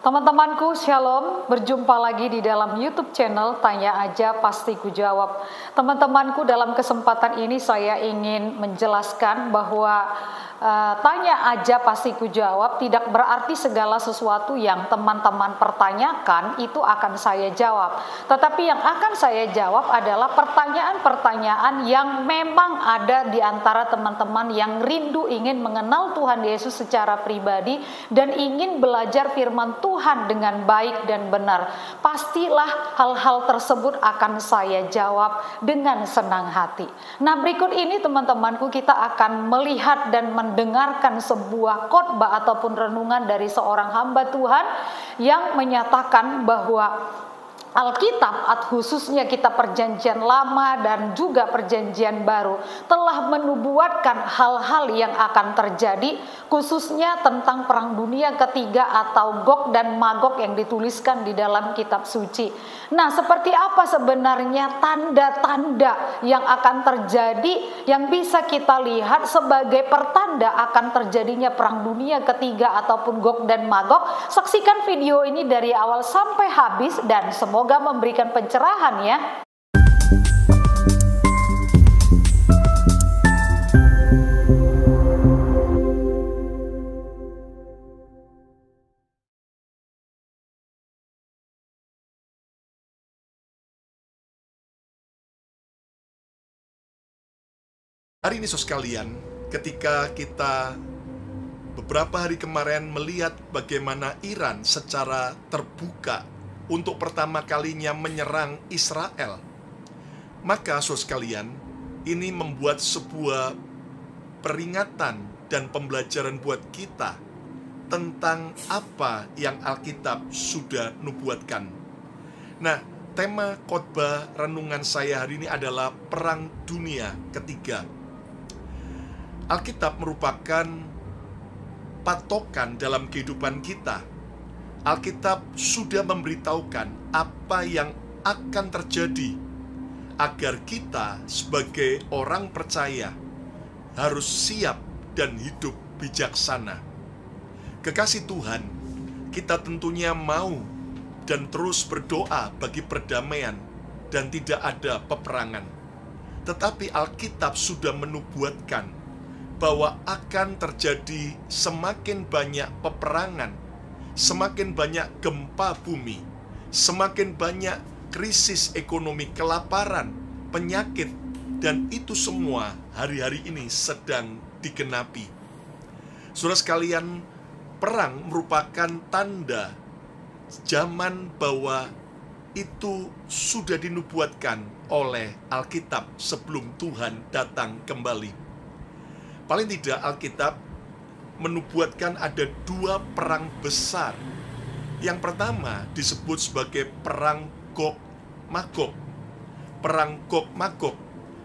Teman-temanku, Shalom. Berjumpa lagi di dalam YouTube channel Tanya Aja Pasti Kujawab. Teman-temanku, dalam kesempatan ini saya ingin menjelaskan bahwa tanya aja pasti kujawab tidak berarti segala sesuatu yang teman-teman pertanyakan itu akan saya jawab. Tetapi yang akan saya jawab adalah pertanyaan-pertanyaan yang memang ada di antara teman-teman yang rindu ingin mengenal Tuhan Yesus secara pribadi dan ingin belajar firman Tuhan dengan baik dan benar. Pastilah hal-hal tersebut akan saya jawab dengan senang hati. Nah, berikut ini teman-temanku, kita akan melihat dan mendengarkan sebuah khotbah ataupun renungan dari seorang hamba Tuhan yang menyatakan bahwa Alkitab, khususnya kitab Perjanjian Lama dan juga Perjanjian Baru, telah menubuatkan hal-hal yang akan terjadi, khususnya tentang Perang Dunia Ketiga atau Gog dan Magog yang dituliskan di dalam kitab suci. Nah, seperti apa sebenarnya tanda-tanda yang akan terjadi yang bisa kita lihat sebagai pertanda akan terjadinya Perang Dunia Ketiga ataupun Gog dan Magog? Saksikan video ini dari awal sampai habis dan semoga memberikan pencerahan ya. Hari ini saudara sekalian, ketika kita beberapa hari kemarin melihat bagaimana Iran secara terbuka untuk pertama kalinya menyerang Israel, maka saudara sekalian, ini membuat sebuah peringatan dan pembelajaran buat kita tentang apa yang Alkitab sudah nubuatkan. Nah, tema khotbah renungan saya hari ini adalah Perang Dunia Ketiga. Alkitab merupakan patokan dalam kehidupan kita. Alkitab sudah memberitahukan apa yang akan terjadi agar kita sebagai orang percaya harus siap dan hidup bijaksana. Kekasih Tuhan, kita tentunya mau dan terus berdoa bagi perdamaian dan tidak ada peperangan. Tetapi Alkitab sudah menubuatkan bahwa akan terjadi semakin banyak peperangan, semakin banyak gempa bumi, semakin banyak krisis ekonomi, kelaparan, penyakit, dan itu semua hari-hari ini sedang digenapi. Saudara sekalian, perang merupakan tanda zaman bahwa itu sudah dinubuatkan oleh Alkitab sebelum Tuhan datang kembali. Paling tidak Alkitab menubuatkan ada dua perang besar. Yang pertama disebut sebagai Perang Gog-Magog. Perang Gog-Magog.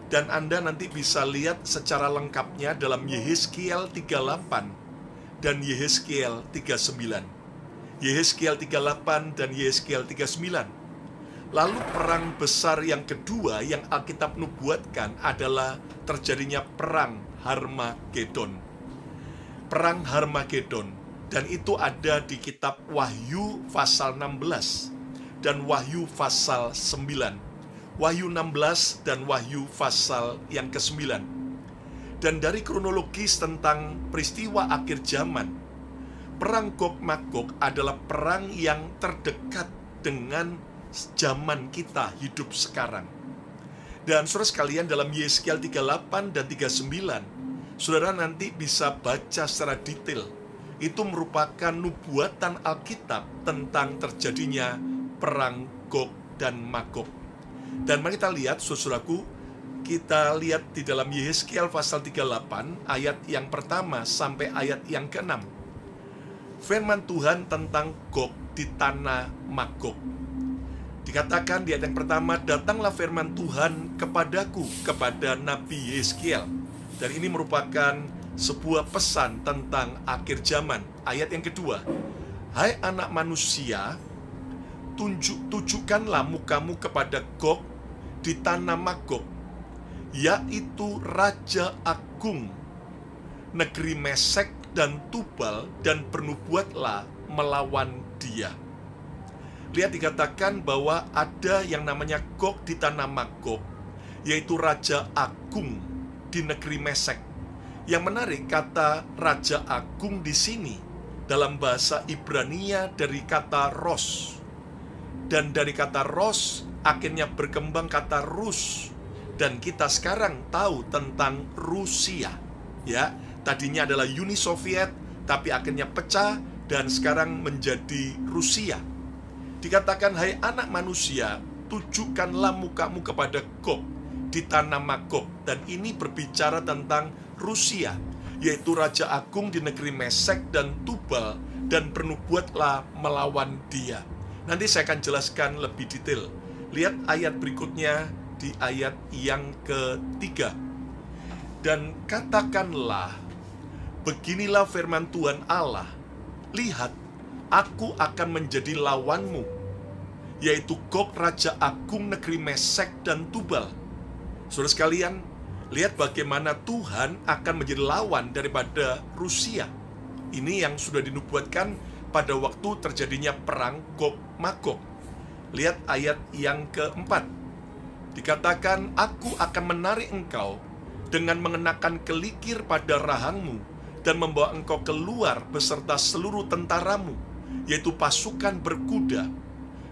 Dan Anda nanti bisa lihat secara lengkapnya dalam Yehezkiel 38 dan Yehezkiel 39. Yehezkiel 38 dan Yehezkiel 39. Lalu perang besar yang kedua yang Alkitab nubuatkan adalah terjadinya Perang Harmagedon. Perang Harmagedon, dan itu ada di kitab Wahyu pasal 16 dan Wahyu pasal 9. Wahyu 16 dan Wahyu pasal yang ke-9. Dan dari kronologis tentang peristiwa akhir zaman, Perang Gog-Magog adalah perang yang terdekat dengan zaman kita hidup sekarang. Dan saudara sekalian, dalam Yehezkiel 38 dan 39, saudara nanti bisa baca secara detail. Itu merupakan nubuatan Alkitab tentang terjadinya Perang Gog dan Magog. Dan mari kita lihat, saudaraku, kita lihat di dalam Yehezkiel pasal 38, ayat yang pertama sampai ayat yang ke-6. Firman Tuhan tentang Gog di tanah Magog. Dikatakan di ayat yang pertama, datanglah firman Tuhan kepadaku, kepada Nabi Yehezkiel. Dan ini merupakan sebuah pesan tentang akhir zaman. Ayat yang kedua, hai anak manusia, tujukanlah mukamu kepada Gog di tanah Magog, yaitu Raja Agung, negeri Mesek dan Tubal, dan bernubuatlah melawan dia. Lihat, dikatakan bahwa ada yang namanya Gog di tanah Magog, yaitu Raja Agung di negeri Mesek. Yang menarik, kata Raja Agung di sini dalam bahasa Ibrania dari kata Ros. Dan dari kata Ros akhirnya berkembang kata Rus. Dan kita sekarang tahu tentang Rusia. Ya, tadinya adalah Uni Soviet, tapi akhirnya pecah dan sekarang menjadi Rusia. Dikatakan, hai anak manusia, tujukanlah mukamu kepada Gog di tanah Magog. Dan ini berbicara tentang Rusia, yaitu Raja Agung di negeri Mesek dan Tubal, dan bernubuatlah melawan dia. Nanti saya akan jelaskan lebih detail. Lihat ayat berikutnya di ayat yang ketiga. Dan katakanlah, beginilah firman Tuhan Allah, lihat, aku akan menjadi lawanmu, yaitu Gog Raja Agung negeri Mesek dan Tubal. Saudara sekalian, lihat bagaimana Tuhan akan menjadi lawan daripada Rusia. Ini yang sudah dinubuatkan pada waktu terjadinya perang Gog Magog. Lihat ayat yang keempat. Dikatakan, aku akan menarik engkau dengan mengenakan kelikir pada rahangmu dan membawa engkau keluar beserta seluruh tentaramu, yaitu pasukan berkuda.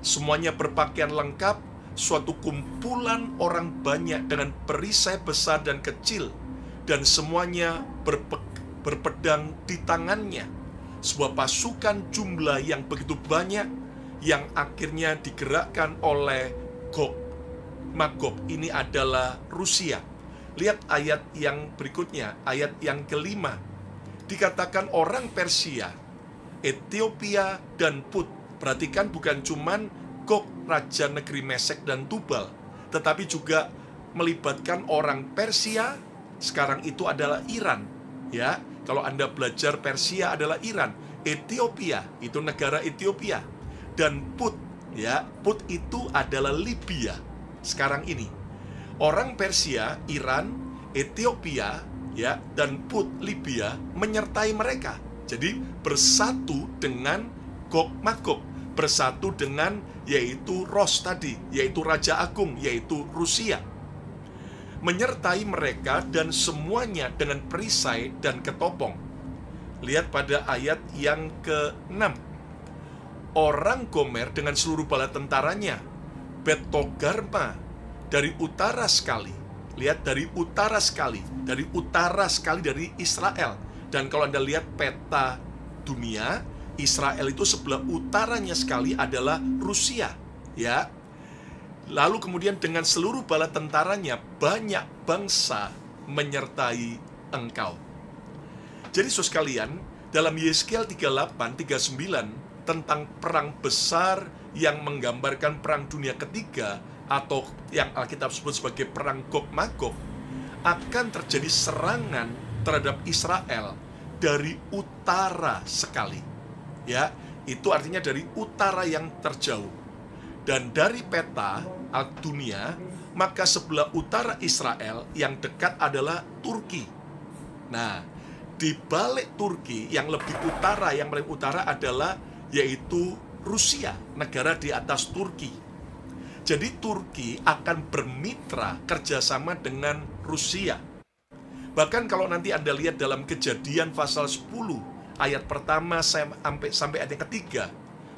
Semuanya berpakaian lengkap, suatu kumpulan orang banyak dengan perisai besar dan kecil, dan semuanya berpedang di tangannya. Sebuah pasukan jumlah yang begitu banyak yang akhirnya digerakkan oleh Gog Magog. Ini adalah Rusia. Lihat ayat yang berikutnya, ayat yang kelima. Dikatakan orang Persia, Ethiopia, dan Put. Perhatikan, bukan cuman Gog raja negeri Mesek dan Tubal, tetapi juga melibatkan orang Persia. Sekarang itu adalah Iran. Ya, kalau Anda belajar Persia adalah Iran. Ethiopia itu negara Ethiopia. Dan Put, ya, Put itu adalah Libya sekarang ini. Orang Persia, Iran, Ethiopia, ya, dan Put, Libya menyertai mereka. Jadi bersatu dengan Gog Magog, bersatu dengan yaitu Ros tadi, yaitu Raja Agung, yaitu Rusia. Menyertai mereka dan semuanya dengan perisai dan ketopong. Lihat pada ayat yang ke-6. Orang Gomer dengan seluruh bala tentaranya, Bet-togarma dari utara sekali. Lihat, dari utara sekali, dari utara sekali dari Israel. Dan kalau Anda lihat peta dunia, Israel itu sebelah utaranya sekali adalah Rusia, ya. Lalu kemudian dengan seluruh bala tentaranya, banyak bangsa menyertai engkau. Jadi saudara sekalian, dalam Yeskiel 38-39 tentang perang besar yang menggambarkan perang dunia ketiga, atau yang Alkitab sebut sebagai perang Gog Magog, akan terjadi serangan terhadap Israel dari utara sekali. Ya, itu artinya dari utara yang terjauh. Dan dari peta dunia, maka sebelah utara Israel yang dekat adalah Turki. Nah, di balik Turki yang lebih utara, yang paling utara adalah yaitu Rusia, negara di atas Turki. Jadi Turki akan bermitra kerjasama dengan Rusia. Bahkan kalau nanti Anda lihat dalam Kejadian pasal 10 ayat pertama sampai ayat yang ketiga,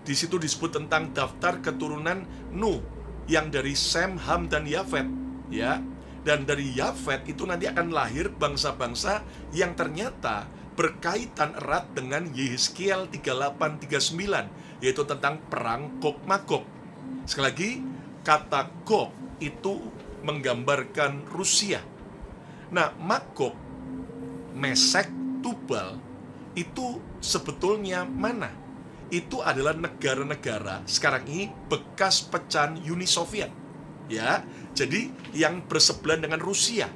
di situ disebut tentang daftar keturunan Nuh yang dari Sem, Ham, dan Yafet, ya. Dan dari Yafet itu nanti akan lahir bangsa-bangsa yang ternyata berkaitan erat dengan Yeskiel 38-39, yaitu tentang perang Gog Magog. Sekali lagi, kata Gog itu menggambarkan Rusia. Nah, Magog, Mesek, Tubal itu sebetulnya mana? Itu adalah negara-negara sekarang ini bekas pecahan Uni Soviet, ya. Jadi yang bersebelahan dengan Rusia,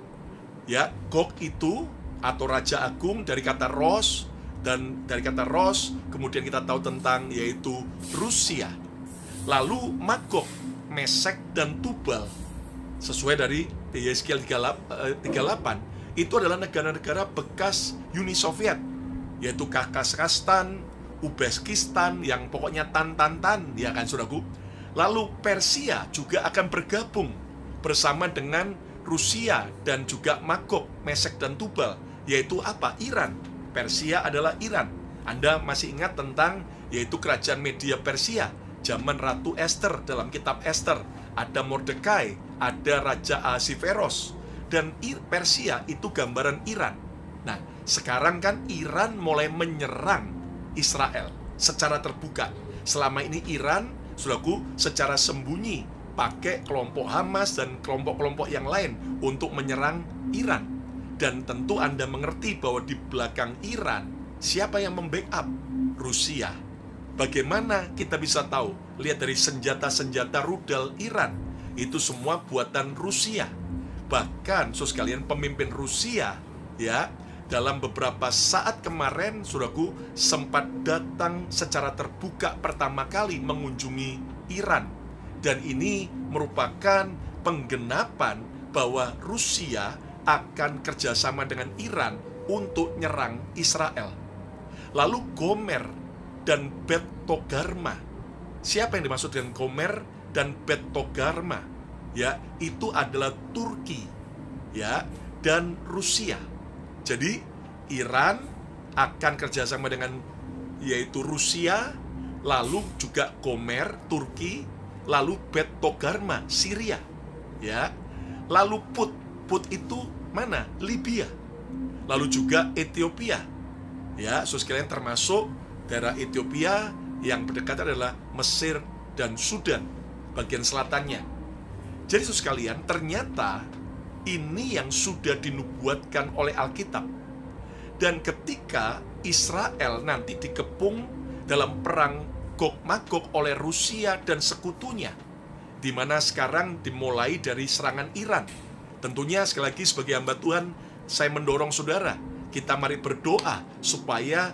ya. Gog itu atau Raja Agung dari kata Ros, dan dari kata Ros kemudian kita tahu tentang yaitu Rusia. Lalu Magog, Mesek, dan Tubal sesuai dari Yeskiel 38 itu adalah negara-negara bekas Uni Soviet, yaitu Kazakhstan, Uzbekistan yang pokoknya tan, ya kan saudaraku. Lalu Persia juga akan bergabung bersama dengan Rusia dan juga Magog, Mesek dan Tubal, yaitu apa? Iran. Persia adalah Iran. Anda masih ingat tentang yaitu kerajaan Media Persia, zaman Ratu Esther dalam kitab Esther. Ada Mordekai, ada Raja Ahasveros, dan Persia itu gambaran Iran. Nah, sekarang kan Iran mulai menyerang Israel secara terbuka. Selama ini Iran, saudaraku, secara sembunyi pakai kelompok Hamas dan kelompok-kelompok yang lain untuk menyerang Iran. Dan tentu Anda mengerti bahwa di belakang Iran, siapa yang membackup? Rusia. Bagaimana kita bisa tahu? Lihat dari senjata-senjata rudal Iran. Itu semua buatan Rusia. Bahkan, saudara sekalian, pemimpin Rusia, ya, dalam beberapa saat kemarin, saudaraku, sempat datang secara terbuka pertama kali mengunjungi Iran. Dan ini merupakan penggenapan bahwa Rusia akan kerjasama dengan Iran untuk nyerang Israel. Lalu Gomer dan Bet Togarma. Siapa yang dimaksud dengan Gomer dan Bet Togarma? Ya, itu adalah Turki, ya, dan Rusia. Jadi Iran akan kerjasama dengan yaitu Rusia, lalu juga Gomer, Turki, lalu Bet Togarma, Syria, ya. Lalu Put itu mana? Libya. Lalu juga Ethiopia, ya. Sekalian termasuk daerah Ethiopia yang berdekatan adalah Mesir dan Sudan, bagian selatannya. Jadi sekalian, ternyata ini yang sudah dinubuatkan oleh Alkitab. Dan ketika Israel nanti dikepung dalam perang Gog-Magog oleh Rusia dan sekutunya, di mana sekarang dimulai dari serangan Iran. Tentunya sekali lagi sebagai hamba Tuhan, saya mendorong saudara, kita mari berdoa supaya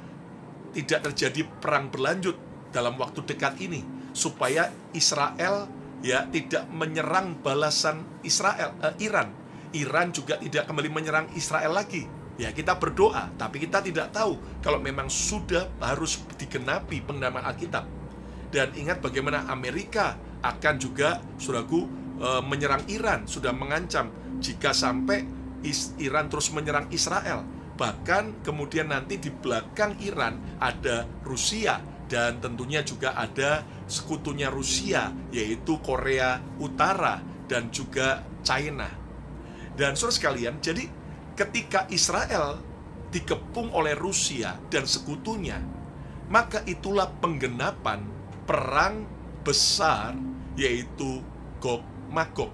tidak terjadi perang berlanjut dalam waktu dekat ini, supaya Israel ya tidak menyerang balasan Iran. Iran juga tidak kembali menyerang Israel lagi. Ya, kita berdoa, tapi kita tidak tahu kalau memang sudah harus digenapi penggenapan Alkitab. Dan ingat bagaimana Amerika akan juga, saudaraku, menyerang Iran, sudah mengancam jika sampai Iran terus menyerang Israel. Bahkan kemudian nanti di belakang Iran ada Rusia, dan tentunya juga ada sekutunya Rusia, yaitu Korea Utara dan juga China. Dan saudara sekalian, jadi ketika Israel dikepung oleh Rusia dan sekutunya, maka itulah penggenapan perang besar, yaitu Gog-Magog.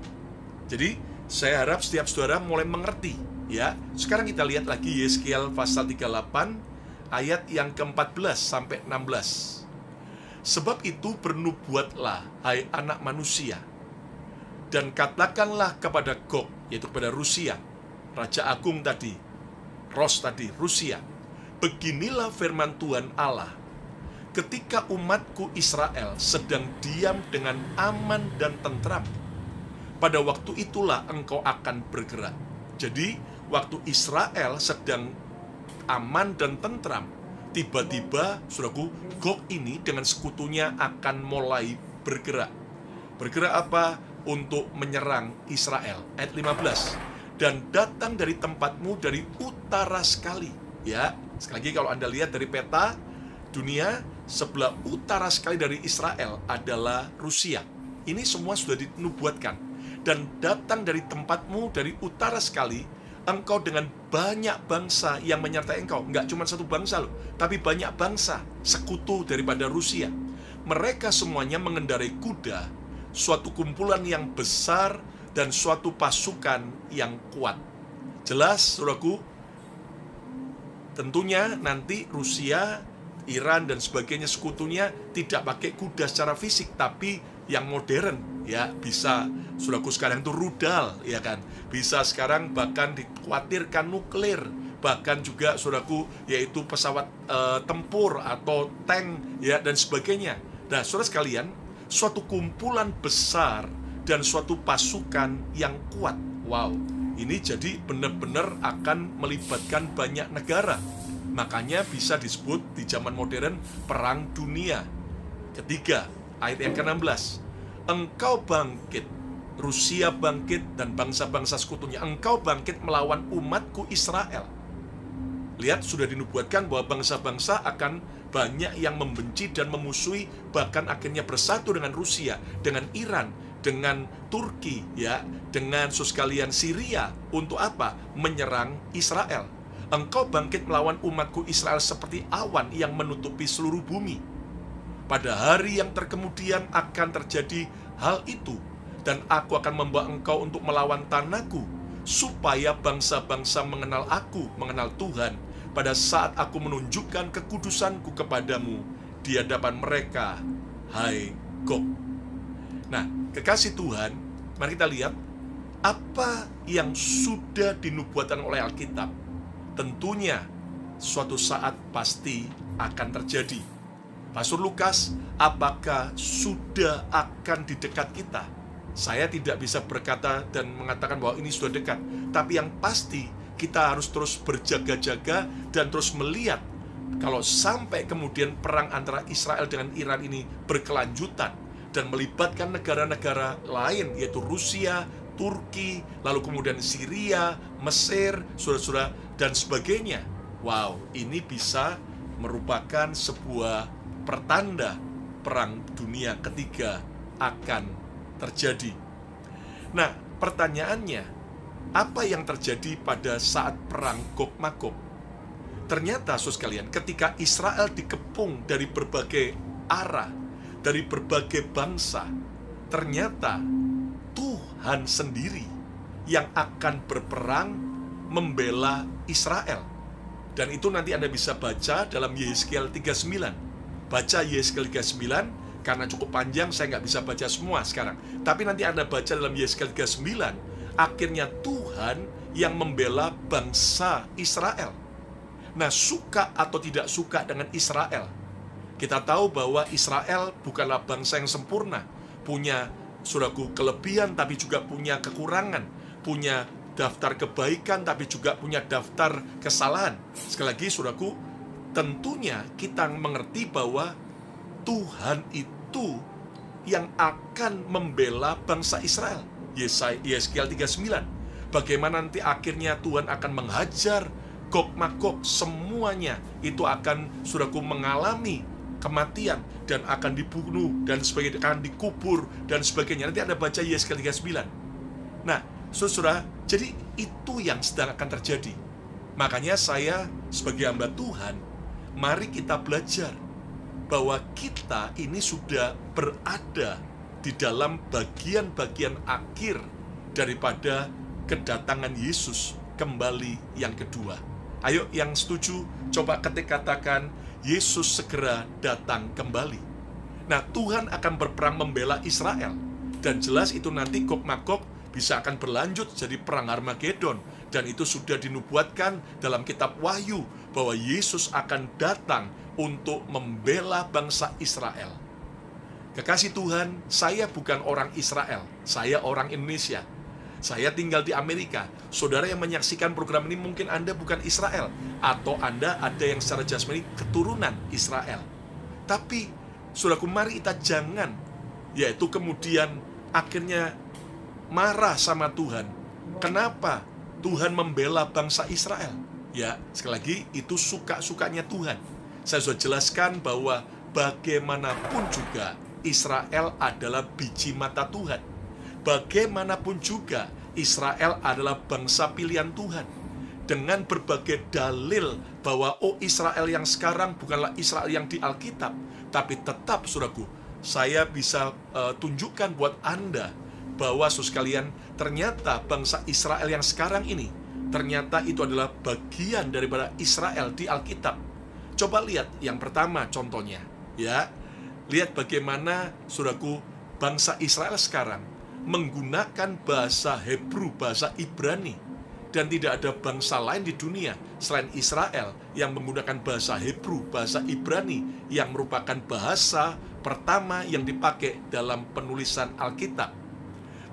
Jadi saya harap setiap saudara mulai mengerti, ya. Sekarang kita lihat lagi Yeskiel pasal 38 ayat yang ke-14 sampai 16. Sebab itu bernubuatlah, hai anak manusia, dan katakanlah kepada Gog, yaitu kepada Rusia, Raja Agung tadi, Ros tadi, Rusia, beginilah firman Tuhan Allah, ketika umatku Israel sedang diam dengan aman dan tentram, pada waktu itulah engkau akan bergerak. Jadi, waktu Israel sedang aman dan tentram, tiba-tiba, saudaraku, Gog ini dengan sekutunya akan mulai bergerak. Bergerak apa? Untuk menyerang Israel. Ayat 15. Dan datang dari tempatmu dari utara sekali. Ya, sekali lagi kalau Anda lihat dari peta dunia, sebelah utara sekali dari Israel adalah Rusia. Ini semua sudah dinubuatkan. Dan datang dari tempatmu dari utara sekali, engkau dengan banyak bangsa yang menyertai engkau. Enggak cuma satu bangsa loh, tapi banyak bangsa, sekutu daripada Rusia. Mereka semuanya mengendarai kuda, suatu kumpulan yang besar, dan suatu pasukan yang kuat. Jelas, saudaraku, tentunya nanti Rusia, Iran, dan sebagainya sekutunya tidak pakai kuda secara fisik, tapi yang modern, ya, bisa, saudaraku, sekarang itu rudal, ya kan, bisa sekarang bahkan dikhawatirkan nuklir, bahkan juga, saudaraku, yaitu pesawat tempur atau tank, ya, dan sebagainya. Nah, saudara sekalian, suatu kumpulan besar dan suatu pasukan yang kuat. Wow, ini jadi benar-benar akan melibatkan banyak negara. Makanya bisa disebut di zaman modern Perang Dunia Ketiga, ayat yang ke-16. Engkau bangkit, Rusia bangkit, dan bangsa-bangsa sekutunya. Engkau bangkit melawan umatku Israel. Lihat, sudah dinubuatkan bahwa bangsa-bangsa akan banyak yang membenci dan memusuhi, bahkan akhirnya bersatu dengan Rusia, dengan Iran, dengan Turki, ya, dengan sekalian Syria. Untuk apa? Menyerang Israel. Engkau bangkit melawan umatku Israel seperti awan yang menutupi seluruh bumi. Pada hari yang terkemudian akan terjadi hal itu, dan aku akan membawa engkau untuk melawan tanahku, supaya bangsa-bangsa mengenal aku, mengenal Tuhan, pada saat aku menunjukkan kekudusanku kepadamu di hadapan mereka, hai Gog. Nah, kekasih Tuhan, mari kita lihat apa yang sudah dinubuatkan oleh Alkitab. Tentunya suatu saat pasti akan terjadi. Pastor Lukas, apakah sudah akan di dekat kita? Saya tidak bisa berkata dan mengatakan bahwa ini sudah dekat. Tapi yang pasti kita harus terus berjaga-jaga dan terus melihat. Kalau sampai kemudian perang antara Israel dengan Iran ini berkelanjutan dan melibatkan negara-negara lain, yaitu Rusia, Turki, lalu kemudian Syria, Mesir, saudara-saudara, dan sebagainya. Wow, ini bisa merupakan sebuah pertanda Perang Dunia Ketiga akan terjadi. Nah, pertanyaannya, apa yang terjadi pada saat perang Gog-Magog? Ternyata, saudara sekalian, ketika Israel dikepung dari berbagai arah, dari berbagai bangsa, ternyata Tuhan sendiri yang akan berperang membela Israel. Dan itu nanti Anda bisa baca dalam Yehezkiel 39. Baca Yehezkiel 39, karena cukup panjang saya nggak bisa baca semua sekarang. Tapi nanti Anda baca dalam Yehezkiel 39, akhirnya Tuhan yang membela bangsa Israel. Nah, suka atau tidak suka dengan Israel, kita tahu bahwa Israel bukanlah bangsa yang sempurna. Punya, saudaraku, kelebihan tapi juga punya kekurangan. Punya daftar kebaikan tapi juga punya daftar kesalahan. Sekali lagi, saudaraku, tentunya kita mengerti bahwa Tuhan itu yang akan membela bangsa Israel. Yehezkiel 39. Bagaimana nanti akhirnya Tuhan akan menghajar Gog-Magog, semuanya itu akan, saudaraku, mengalami kematian dan akan dibunuh dan sebagainya, akan dikubur dan sebagainya. Nanti Anda baca Yehezkiel 39. Nah, saudara, jadi itu yang sedang akan terjadi. Makanya saya sebagai hamba Tuhan, mari kita belajar bahwa kita ini sudah berada di dalam bagian-bagian akhir daripada kedatangan Yesus kembali yang kedua. Ayo yang setuju, coba katakan Yesus segera datang kembali. Nah, Tuhan akan berperang membela Israel. Dan jelas itu nanti Gog-Magog bisa akan berlanjut jadi perang Armageddon. Dan itu sudah dinubuatkan dalam kitab Wahyu bahwa Yesus akan datang untuk membela bangsa Israel. Kekasih Tuhan, saya bukan orang Israel, saya orang Indonesia. Saya tinggal di Amerika. Saudara yang menyaksikan program ini mungkin Anda bukan Israel, atau Anda ada yang secara jasmani keturunan Israel. Tapi, saudaraku, mari kita jangan, yaitu kemudian akhirnya marah sama Tuhan. Kenapa Tuhan membela bangsa Israel? Ya, sekali lagi, itu suka-sukanya Tuhan. Saya sudah jelaskan bahwa bagaimanapun juga Israel adalah biji mata Tuhan. Bagaimanapun juga Israel adalah bangsa pilihan Tuhan. Dengan berbagai dalil bahwa Israel yang sekarang bukanlah Israel yang di Alkitab, tapi tetap, saudaraku, saya bisa tunjukkan buat Anda bahwa, saudara sekalian, ternyata bangsa Israel yang sekarang ini ternyata itu adalah bagian daripada Israel di Alkitab. Coba lihat yang pertama contohnya, ya. Lihat bagaimana, saudaraku, bangsa Israel sekarang menggunakan bahasa Hebrew, bahasa Ibrani. Dan tidak ada bangsa lain di dunia selain Israel yang menggunakan bahasa Hebrew, bahasa Ibrani, yang merupakan bahasa pertama yang dipakai dalam penulisan Alkitab.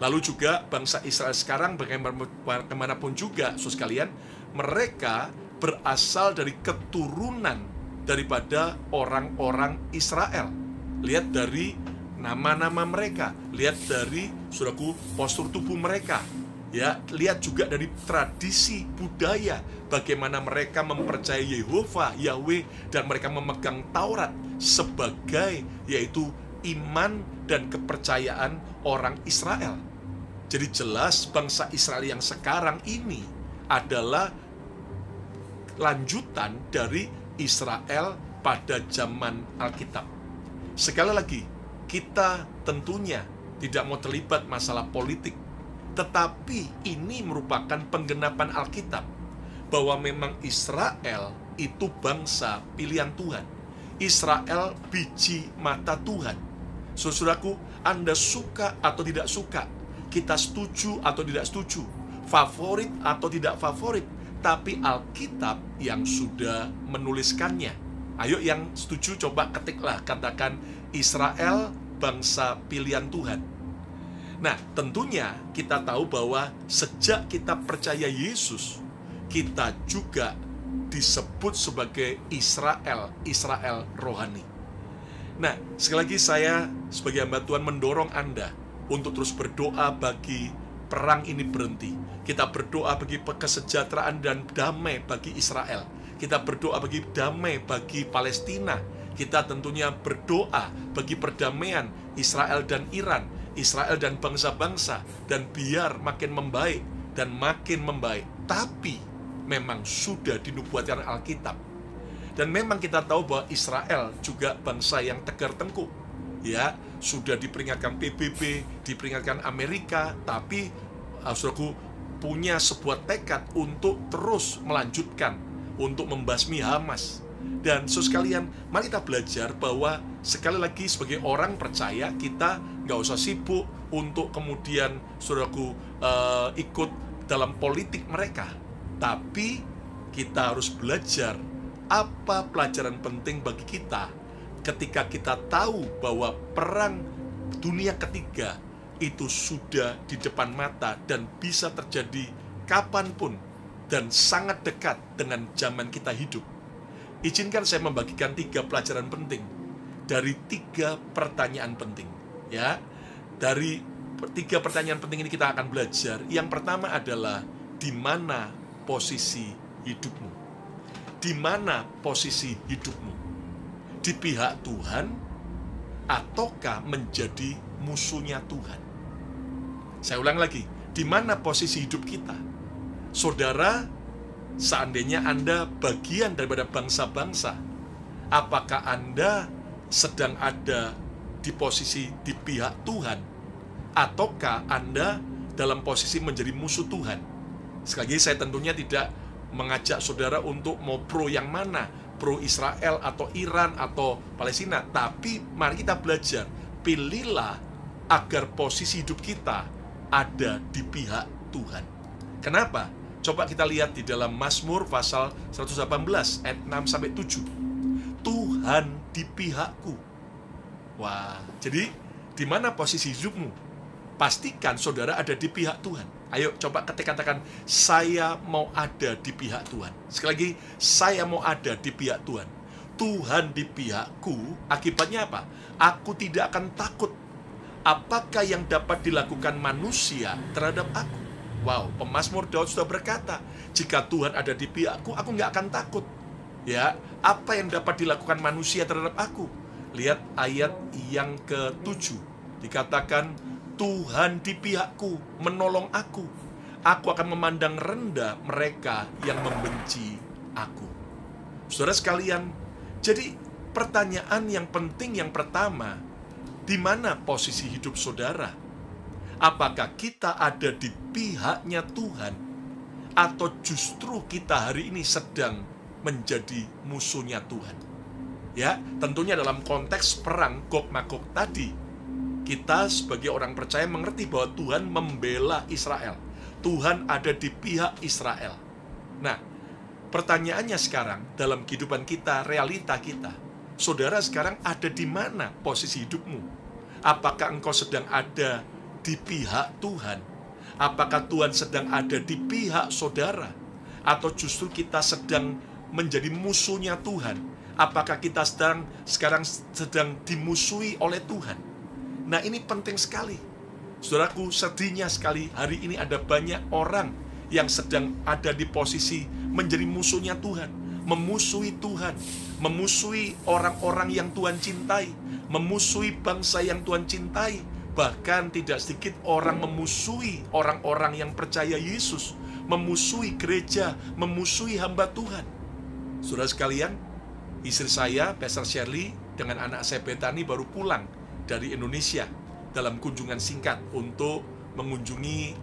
Lalu juga bangsa Israel sekarang bagaimanapun juga, saudara sekalian, mereka berasal dari keturunan daripada orang-orang Israel. Lihat dari nama-nama mereka, lihat dari saudaraku postur tubuh mereka, ya, lihat juga dari tradisi budaya, bagaimana mereka mempercayai Yehova, Yahweh, dan mereka memegang Taurat sebagai yaitu iman dan kepercayaan orang Israel. Jadi jelas bangsa Israel yang sekarang ini adalah lanjutan dari Israel pada zaman Alkitab. Sekali lagi, kita tentunya tidak mau terlibat masalah politik, tetapi ini merupakan penggenapan Alkitab bahwa memang Israel itu bangsa pilihan Tuhan. Israel biji mata Tuhan. Saudaraku, Anda suka atau tidak suka, kita setuju atau tidak setuju, favorit atau tidak favorit, tapi Alkitab yang sudah menuliskannya. Ayo yang setuju coba ketiklah, katakan Israel bangsa pilihan Tuhan. Nah, tentunya kita tahu bahwa sejak kita percaya Yesus, kita juga disebut sebagai Israel, Israel rohani. Nah, sekali lagi saya sebagai hamba Tuhan mendorong Anda untuk terus berdoa bagi perang ini berhenti. Kita berdoa bagi kesejahteraan dan damai bagi Israel. Kita berdoa bagi damai bagi Palestina. Kita tentunya berdoa bagi perdamaian Israel dan Iran, Israel dan bangsa-bangsa, dan biar makin membaik dan makin membaik. Tapi memang sudah dinubuatkan Alkitab. Dan memang kita tahu bahwa Israel juga bangsa yang tegar tengkuk. Ya, sudah diperingatkan PBB, diperingatkan Amerika, tapi saudaraku punya sebuah tekad untuk terus melanjutkan, untuk membasmi Hamas. Dan sekalian, mari kita belajar bahwa sekali lagi sebagai orang percaya, kita nggak usah sibuk untuk kemudian saudaraku ikut dalam politik mereka. Tapi kita harus belajar apa pelajaran penting bagi kita ketika kita tahu bahwa perang dunia ketiga itu sudah di depan mata dan bisa terjadi kapanpun dan sangat dekat dengan zaman kita hidup. Izinkan saya membagikan 3 pelajaran penting dari 3 pertanyaan penting. Ya, dari 3 pertanyaan penting ini kita akan belajar. Yang pertama adalah di mana posisi hidupmu? Di mana posisi hidupmu? Di pihak Tuhan ataukah menjadi musuhnya Tuhan? Saya ulang lagi, di mana posisi hidup kita? Saudara, seandainya Anda bagian daripada bangsa-bangsa, apakah Anda sedang ada di posisi di pihak Tuhan, ataukah Anda dalam posisi menjadi musuh Tuhan? Sekali lagi, saya tentunya tidak mengajak saudara untuk mau pro yang mana, pro Israel atau Iran atau Palestina, tapi mari kita belajar, pilihlah agar posisi hidup kita ada di pihak Tuhan. Kenapa? Coba kita lihat di dalam Mazmur pasal 118 ayat 6-7. Tuhan di pihakku. Wah, jadi di mana posisi hidupmu? Pastikan saudara ada di pihak Tuhan. Ayo coba katakan, saya mau ada di pihak Tuhan. Sekali lagi, saya mau ada di pihak Tuhan. Tuhan di pihakku, akibatnya apa? Aku tidak akan takut. Apakah yang dapat dilakukan manusia terhadap aku? Wow, pemazmur Daud sudah berkata, jika Tuhan ada di pihakku, aku nggak akan takut. Ya, apa yang dapat dilakukan manusia terhadap aku? Lihat ayat yang ke-7. Dikatakan, Tuhan di pihakku, menolong aku. Aku akan memandang rendah mereka yang membenci aku. Saudara sekalian, jadi pertanyaan yang penting yang pertama, di mana posisi hidup saudara? Apakah kita ada di pihaknya Tuhan, atau justru kita hari ini sedang menjadi musuhnya Tuhan? Ya, tentunya dalam konteks perang Gog-Magog tadi, kita sebagai orang percaya mengerti bahwa Tuhan membela Israel. Tuhan ada di pihak Israel. Nah, pertanyaannya sekarang dalam kehidupan kita, realita kita, saudara sekarang ada di mana posisi hidupmu? Apakah engkau sedang ada di pihak Tuhan? Apakah Tuhan sedang ada di pihak saudara? Atau justru kita sedang menjadi musuhnya Tuhan? Apakah kita sekarang sedang dimusuhi oleh Tuhan? Nah, ini penting sekali. Saudaraku, sedihnya sekali hari ini ada banyak orang yang sedang ada di posisi menjadi musuhnya Tuhan, memusuhi Tuhan, memusuhi orang-orang yang Tuhan cintai, memusuhi bangsa yang Tuhan cintai. Bahkan tidak sedikit orang memusuhi orang-orang yang percaya Yesus, memusuhi gereja, memusuhi hamba Tuhan. Saudara sekalian, istri saya, Pastor Shirley, dengan anak saya Bethany baru pulang dari Indonesia dalam kunjungan singkat untuk mengunjungi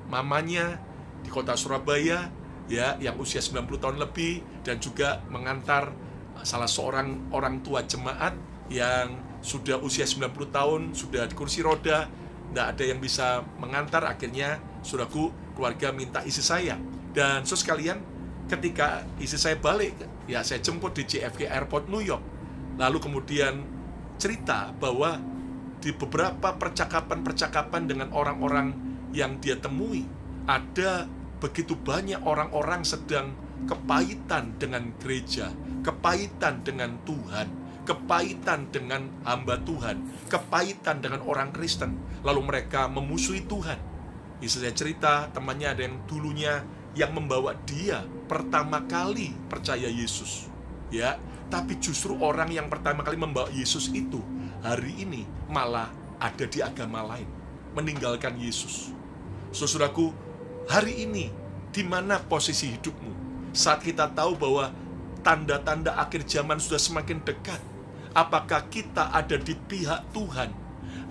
mamanya di kota Surabaya, ya, yang usia 90 tahun lebih, dan juga mengantar salah seorang orang tua jemaat yang sudah usia 90 tahun, sudah di kursi roda, tidak ada yang bisa mengantar. Akhirnya, saudaraku, keluarga minta istri saya. Dan saudara sekalian, ketika istri saya balik, ya saya jemput di JFK Airport New York. Lalu kemudian cerita bahwa di beberapa percakapan-percakapan dengan orang-orang yang dia temui, ada begitu banyak orang-orang sedang kepahitan dengan gereja, kepahitan dengan Tuhan, kepahitan dengan hamba Tuhan, kepahitan dengan orang Kristen. Lalu mereka memusuhi Tuhan. Istri saya cerita, temannya ada yang dulunya yang membawa dia pertama kali percaya Yesus, ya. Tapi justru orang yang pertama kali membawa Yesus itu hari ini malah ada di agama lain, meninggalkan Yesus. Saudaraku, hari ini di mana posisi hidupmu? Saat kita tahu bahwa tanda-tanda akhir zaman sudah semakin dekat, apakah kita ada di pihak Tuhan?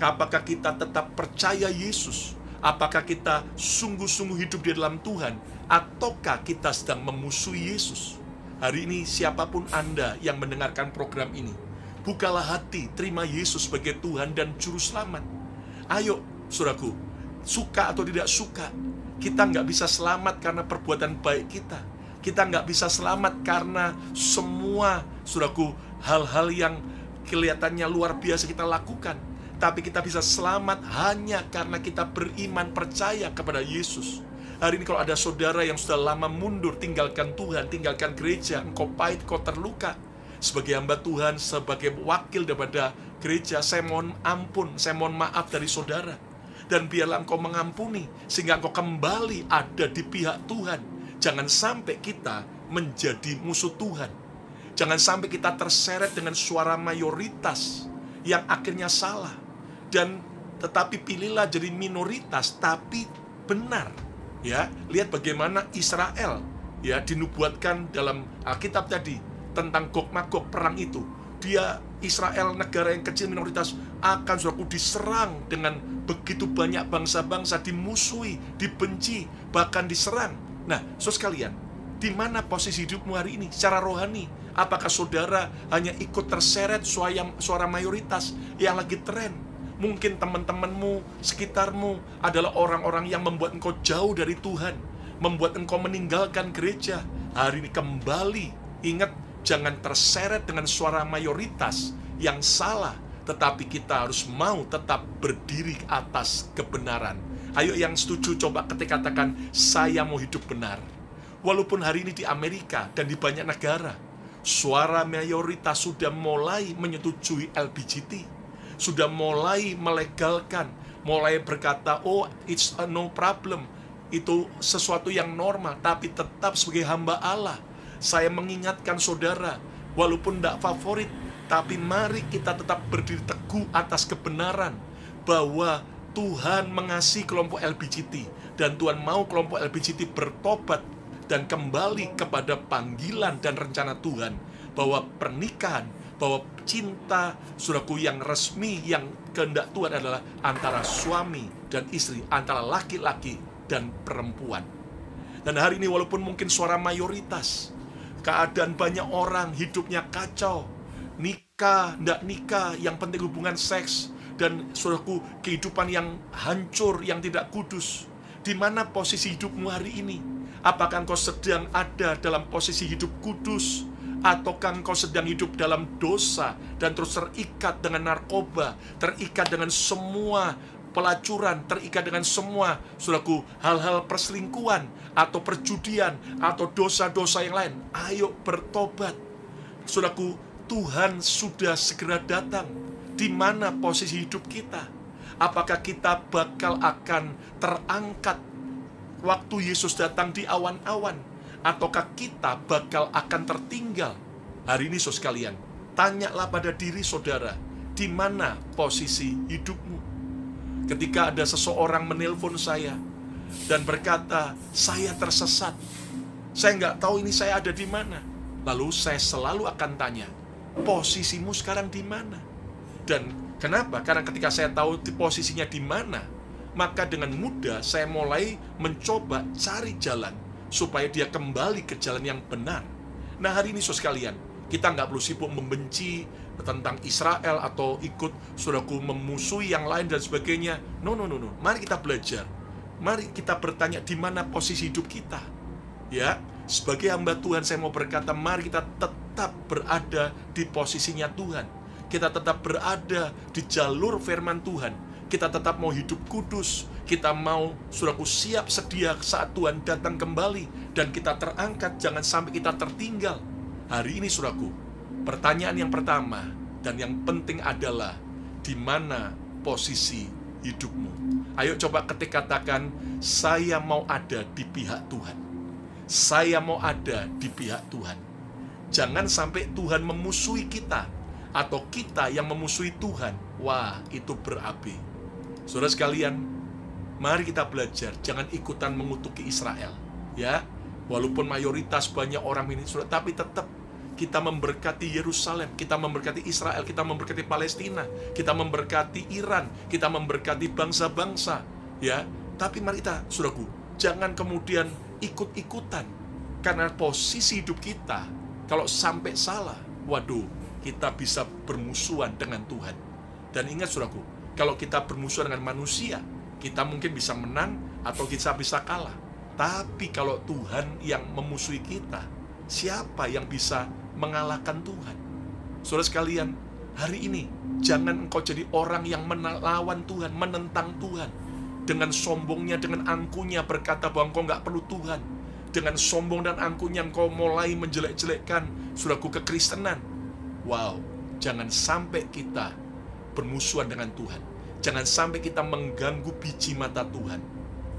Apakah kita tetap percaya Yesus? Apakah kita sungguh-sungguh hidup di dalam Tuhan? Ataukah kita sedang memusuhi Yesus? Hari ini siapapun Anda yang mendengarkan program ini, bukalah hati, terima Yesus sebagai Tuhan dan Juru Selamat. Ayo, saudaraku, suka atau tidak suka, kita nggak bisa selamat karena perbuatan baik kita. Kita nggak bisa selamat karena semua, saudaraku, hal-hal yang kelihatannya luar biasa kita lakukan. Tapi kita bisa selamat hanya karena kita beriman, percaya kepada Yesus. Hari ini kalau ada saudara yang sudah lama mundur, tinggalkan Tuhan, tinggalkan gereja, engkau pahit, engkau terluka. Sebagai hamba Tuhan, sebagai wakil daripada gereja, saya mohon ampun, saya mohon maaf dari saudara. Dan biarlah engkau mengampuni, sehingga engkau kembali ada di pihak Tuhan. Jangan sampai kita menjadi musuh Tuhan. Jangan sampai kita terseret dengan suara mayoritas yang akhirnya salah. Dan tetapi pilihlah jadi minoritas, tapi benar. Ya, lihat bagaimana Israel ya dinubuatkan dalam Alkitab tadi tentang Gog Magog, perang itu. Dia, Israel, negara yang kecil minoritas, akan saudaraku diserang dengan begitu banyak bangsa-bangsa, dimusuhi, dibenci, bahkan diserang. Nah, saudara sekalian, di mana posisi hidupmu hari ini secara rohani? Apakah saudara hanya ikut terseret suara mayoritas yang lagi tren? Mungkin teman-temanmu, sekitarmu adalah orang-orang yang membuat engkau jauh dari Tuhan, membuat engkau meninggalkan gereja. Hari ini kembali, ingat, jangan terseret dengan suara mayoritas yang salah, tetapi kita harus mau tetap berdiri atas kebenaran. Ayo yang setuju coba katakan, saya mau hidup benar. Walaupun hari ini di Amerika dan di banyak negara, suara mayoritas sudah mulai menyetujui LGBT, sudah mulai melegalkan, mulai berkata, oh it's a no problem, itu sesuatu yang normal. Tapi tetap sebagai hamba Allah, saya mengingatkan saudara, walaupun tidak favorit, tapi mari kita tetap berdiri teguh atas kebenaran, bahwa Tuhan mengasihi kelompok LGBT, dan Tuhan mau kelompok LGBT bertobat dan kembali kepada panggilan dan rencana Tuhan, bahwa pernikahan, bahwa cinta, saudaraku, yang resmi, yang kehendak Tuhan adalah antara suami dan istri, antara laki-laki dan perempuan. Dan hari ini walaupun mungkin suara mayoritas, keadaan banyak orang hidupnya kacau, nikah, ndak nikah, yang penting hubungan seks, dan saudaraku, kehidupan yang hancur, yang tidak kudus. Di mana posisi hidupmu hari ini? Apakah engkau sedang ada dalam posisi hidup kudus? Ataukah engkau sedang hidup dalam dosa dan terus terikat dengan narkoba, terikat dengan semua pelacuran, terikat dengan semua, saudaraku, hal-hal perselingkuhan, atau perjudian, atau dosa-dosa yang lain. Ayo bertobat. Saudaraku, Tuhan sudah segera datang. Di mana posisi hidup kita? Apakah kita bakal akan terangkat waktu Yesus datang di awan-awan? Ataukah kita bakal akan tertinggal? Hari ini saudara sekalian, tanyalah pada diri saudara, di mana posisi hidupmu? Ketika ada seseorang menelpon saya dan berkata, saya tersesat, saya nggak tahu ini saya ada di mana. Lalu saya selalu akan tanya, posisimu sekarang di mana? Dan kenapa? Karena ketika saya tahu posisinya di mana, maka dengan mudah saya mulai mencoba cari jalan supaya dia kembali ke jalan yang benar. Nah, hari ini saudara sekalian, kita nggak perlu sibuk membenci tentang Israel atau ikut saudaraku memusuhi yang lain dan sebagainya. No. Mari kita belajar. Mari kita bertanya di mana posisi hidup kita. Ya, sebagai hamba Tuhan saya mau berkata, mari kita tetap berada di posisinya Tuhan. Kita tetap berada di jalur firman Tuhan. Kita tetap mau hidup kudus. Kita mau, saudaraku, siap sedia saat Tuhan datang kembali. Dan kita terangkat, jangan sampai kita tertinggal. Hari ini, saudaraku, pertanyaan yang pertama dan yang penting adalah di mana posisi hidupmu? Ayo coba ketik katakan, saya mau ada di pihak Tuhan. Saya mau ada di pihak Tuhan. Jangan sampai Tuhan memusuhi kita atau kita yang memusuhi Tuhan. Wah, itu berapi. Saudara sekalian, mari kita belajar, jangan ikutan mengutuki Israel. Ya, walaupun mayoritas banyak orang ini, tapi tetap kita memberkati Yerusalem, kita memberkati Israel, kita memberkati Palestina, kita memberkati Iran, kita memberkati bangsa-bangsa, ya. Tapi mari kita, saudaraku, jangan kemudian ikut-ikutan, karena posisi hidup kita, kalau sampai salah, waduh, kita bisa bermusuhan dengan Tuhan. Dan ingat, saudaraku, kalau kita bermusuhan dengan manusia, kita mungkin bisa menang atau kita bisa kalah. Tapi kalau Tuhan yang memusuhi kita, siapa yang bisa mengalahkan Tuhan? Saudara sekalian, hari ini jangan engkau jadi orang yang melawan Tuhan, menentang Tuhan. Dengan sombongnya, dengan angkuhnya berkata bahwa engkau nggak perlu Tuhan. Dengan sombong dan angkuhnya engkau mulai menjelek-jelekkan saudaraku kekristenan. Wow, jangan sampai kita bermusuhan dengan Tuhan. Jangan sampai kita mengganggu biji mata Tuhan.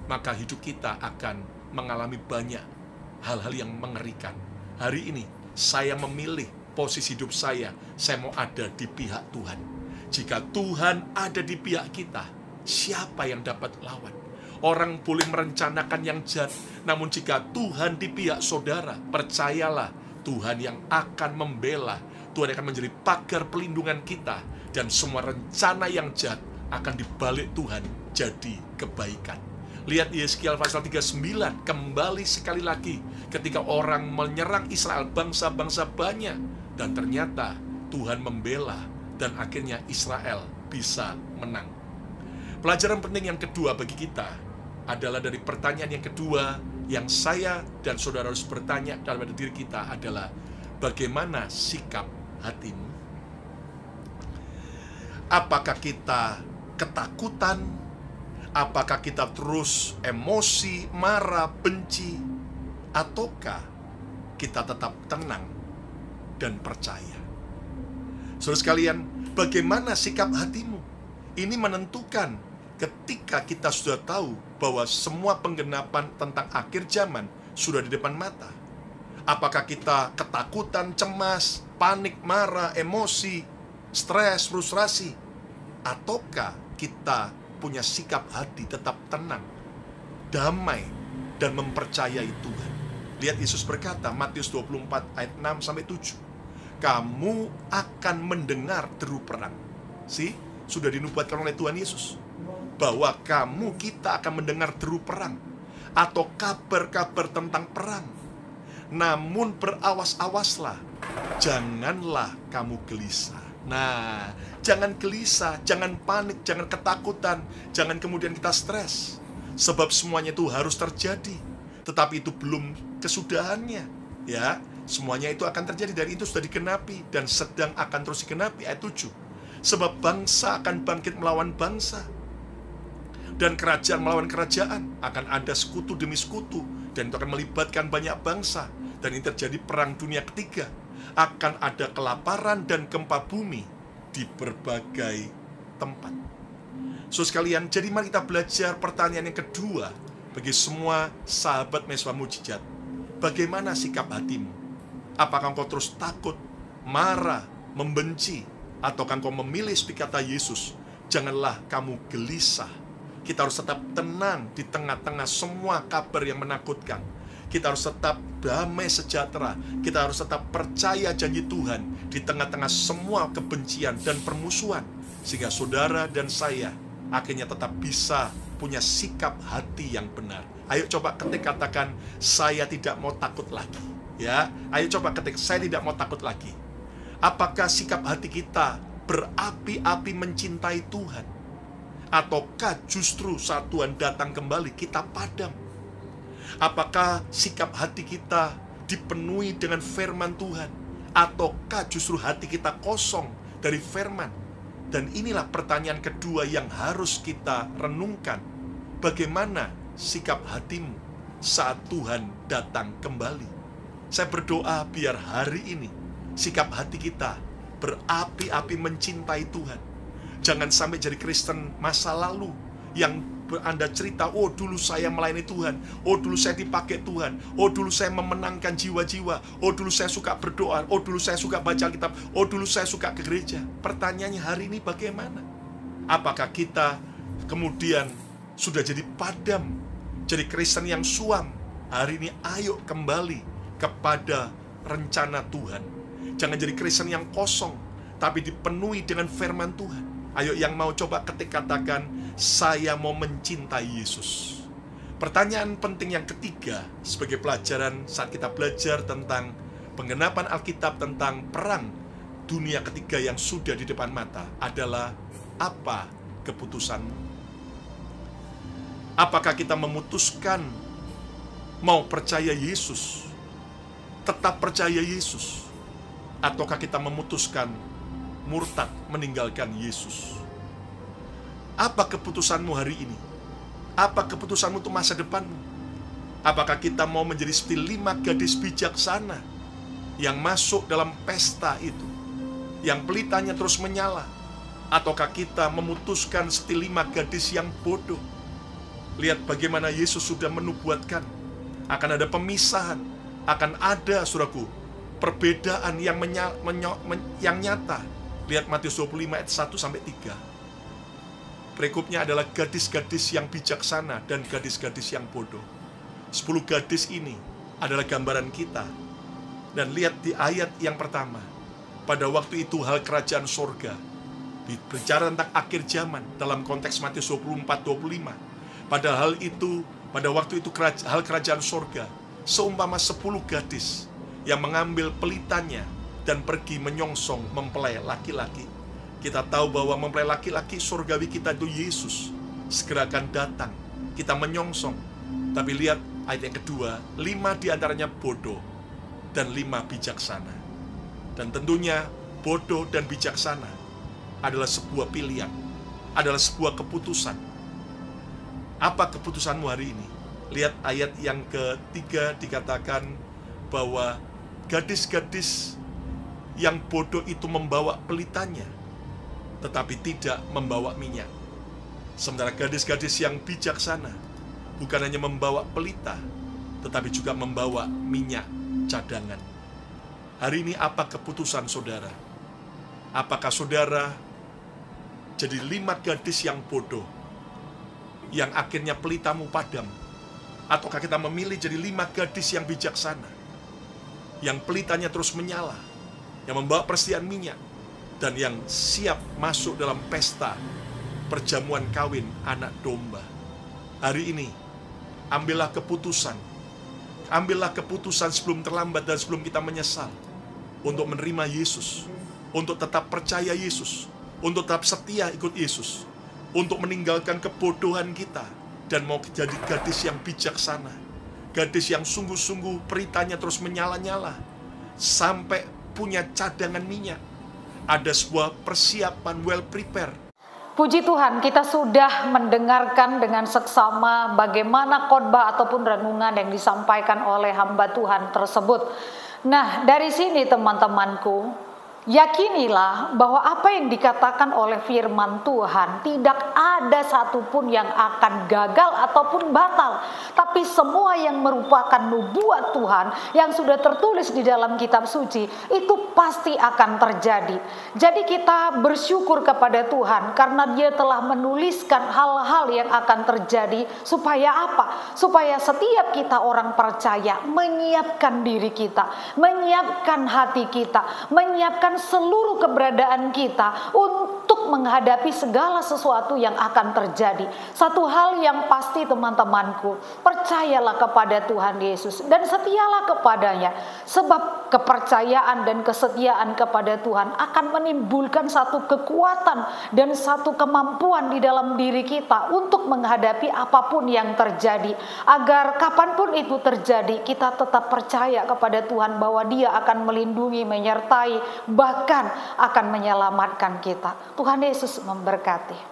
Maka hidup kita akan mengalami banyak hal-hal yang mengerikan. Hari ini saya memilih posisi hidup saya mau ada di pihak Tuhan. Jika Tuhan ada di pihak kita, siapa yang dapat lawan? Orang boleh merencanakan yang jahat, namun jika Tuhan di pihak saudara, percayalah Tuhan yang akan membela. Tuhan akan menjadi pagar pelindungan kita, dan semua rencana yang jahat akan dibalik Tuhan jadi kebaikan. Lihat Yeskiel pasal 39, kembali sekali lagi ketika orang menyerang Israel, bangsa-bangsa banyak, dan ternyata Tuhan membela dan akhirnya Israel bisa menang. Pelajaran penting yang kedua bagi kita adalah dari pertanyaan yang kedua yang saya dan saudara harus bertanya dalam diri kita adalah, bagaimana sikap hatimu? Apakah kita ketakutan? Apakah kita terus emosi, marah, benci? Ataukah kita tetap tenang dan percaya? Saudara sekalian, bagaimana sikap hatimu? Ini menentukan ketika kita sudah tahu bahwa semua penggenapan tentang akhir zaman sudah di depan mata. Apakah kita ketakutan, cemas, panik, marah, emosi, stres, frustrasi? Ataukah kita punya sikap hati tetap tenang, damai, dan mempercayai Tuhan? Lihat Yesus berkata, Matius 24 ayat 6-7, kamu akan mendengar deru perang. Sudah dinubuatkan oleh Tuhan Yesus bahwa kita akan mendengar deru perang atau kabar-kabar tentang perang. Namun berawas-awaslah, janganlah kamu gelisah. Nah, jangan gelisah, jangan panik, jangan ketakutan, jangan kemudian kita stres. Sebab semuanya itu harus terjadi, tetapi itu belum kesudahannya. Ya, semuanya itu akan terjadi, dan itu sudah digenapi dan sedang akan terus digenapi. Ayat 7. Sebab bangsa akan bangkit melawan bangsa Dan kerajaan melawan kerajaan, akan ada sekutu demi sekutu, dan itu akan melibatkan banyak bangsa. Dan ini terjadi perang dunia ketiga. Akan ada kelaparan dan gempa bumi di berbagai tempat. So sekalian, jadi mari kita belajar pertanyaan yang kedua bagi semua sahabat mahasiswa mujizat. Bagaimana sikap hatimu? Apakah engkau terus takut, marah, membenci, ataukah engkau memilih seperti kata Yesus? Janganlah kamu gelisah. Kita harus tetap tenang di tengah-tengah semua kabar yang menakutkan. Kita harus tetap damai sejahtera. Kita harus tetap percaya janji Tuhan di tengah-tengah semua kebencian dan permusuhan. Sehingga saudara dan saya akhirnya tetap bisa punya sikap hati yang benar. Ayo coba ketik katakan, saya tidak mau takut lagi. Ya, ayo coba ketik, saya tidak mau takut lagi. Apakah sikap hati kita berapi-api mencintai Tuhan? Ataukah justru saat Tuhan datang kembali kita padam? Apakah sikap hati kita dipenuhi dengan firman Tuhan? Ataukah justru hati kita kosong dari firman? Dan inilah pertanyaan kedua yang harus kita renungkan. Bagaimana sikap hatimu saat Tuhan datang kembali? Saya berdoa biar hari ini sikap hati kita berapi-api mencintai Tuhan. Jangan sampai jadi Kristen masa lalu yang Anda cerita, oh dulu saya melayani Tuhan, oh dulu saya dipakai Tuhan, oh dulu saya memenangkan jiwa-jiwa, oh dulu saya suka berdoa, oh dulu saya suka baca kitab, oh dulu saya suka ke gereja. Pertanyaannya hari ini bagaimana? Apakah kita kemudian sudah jadi padam, jadi Kristen yang suam? Hari ini ayo kembali kepada rencana Tuhan. Jangan jadi Kristen yang kosong, tapi dipenuhi dengan firman Tuhan. Ayo yang mau coba ketik katakan, saya mau mencintai Yesus. Pertanyaan penting yang ketiga sebagai pelajaran saat kita belajar tentang penggenapan Alkitab tentang perang dunia ketiga yang sudah di depan mata adalah, apa keputusanmu? Apakah kita memutuskan mau percaya Yesus, tetap percaya Yesus, ataukah kita memutuskan murtad meninggalkan Yesus? Apa keputusanmu hari ini? Apa keputusanmu untuk masa depanmu? Apakah kita mau menjadi seperti 5 gadis bijaksana yang masuk dalam pesta itu, yang pelitanya terus menyala? Ataukah kita memutuskan seperti 5 gadis yang bodoh? Lihat bagaimana Yesus sudah menubuatkan akan ada pemisahan, akan ada, saudaraku, perbedaan yang nyata. Lihat Matius 25 ayat 1-3. Berikutnya adalah gadis-gadis yang bijaksana dan gadis-gadis yang bodoh. 10 gadis ini adalah gambaran kita. Dan lihat di ayat yang pertama, pada waktu itu hal kerajaan sorga, bicara tentang akhir zaman dalam konteks Matius 24-25. Pada waktu itu hal kerajaan sorga seumpama 10 gadis yang mengambil pelitanya dan pergi menyongsong mempelai laki-laki. Kita tahu bahwa mempelai laki-laki surgawi kita itu Yesus segera akan datang. Kita menyongsong. Tapi lihat ayat yang kedua, 5 diantaranya bodoh dan 5 bijaksana. Dan tentunya bodoh dan bijaksana adalah sebuah pilihan, adalah sebuah keputusan. Apa keputusanmu hari ini? Lihat ayat yang ketiga, dikatakan bahwa gadis-gadis yang bodoh itu membawa pelitanya, tetapi tidak membawa minyak. Sementara gadis-gadis yang bijaksana bukan hanya membawa pelita, tetapi juga membawa minyak cadangan. Hari ini apa keputusan saudara? Apakah saudara jadi 5 gadis yang bodoh, yang akhirnya pelitamu padam? Ataukah kita memilih jadi 5 gadis yang bijaksana, yang pelitanya terus menyala, yang membawa persediaan minyak, dan yang siap masuk dalam pesta perjamuan kawin anak domba? Hari ini, ambillah keputusan. Ambillah keputusan sebelum terlambat dan sebelum kita menyesal, untuk menerima Yesus, untuk tetap percaya Yesus, untuk tetap setia ikut Yesus, untuk meninggalkan kebodohan kita, dan mau jadi gadis yang bijaksana, gadis yang sungguh-sungguh peritanya terus menyala-nyala, sampai punya cadangan minyak. Ada sebuah persiapan well prepare. Puji Tuhan, kita sudah mendengarkan dengan seksama bagaimana khotbah ataupun renungan yang disampaikan oleh hamba Tuhan tersebut. Nah, dari sini teman-temanku, yakinilah bahwa apa yang dikatakan oleh firman Tuhan tidak ada satupun yang akan gagal ataupun batal. Tapi semua yang merupakan nubuat Tuhan yang sudah tertulis di dalam kitab suci itu pasti akan terjadi. Jadi kita bersyukur kepada Tuhan karena Dia telah menuliskan hal-hal yang akan terjadi. Supaya apa? Supaya setiap kita orang percaya menyiapkan diri kita, menyiapkan hati kita, menyiapkan seluruh keberadaan kita untuk menghadapi segala sesuatu yang akan terjadi. Satu hal yang pasti teman-temanku, percayalah kepada Tuhan Yesus dan setialah kepadanya, sebab kepercayaan dan kesetiaan kepada Tuhan akan menimbulkan satu kekuatan dan satu kemampuan di dalam diri kita untuk menghadapi apapun yang terjadi, agar kapanpun itu terjadi kita tetap percaya kepada Tuhan bahwa Dia akan melindungi, menyertai, bahkan akan menyelamatkan kita. Tuhan Yesus memberkati.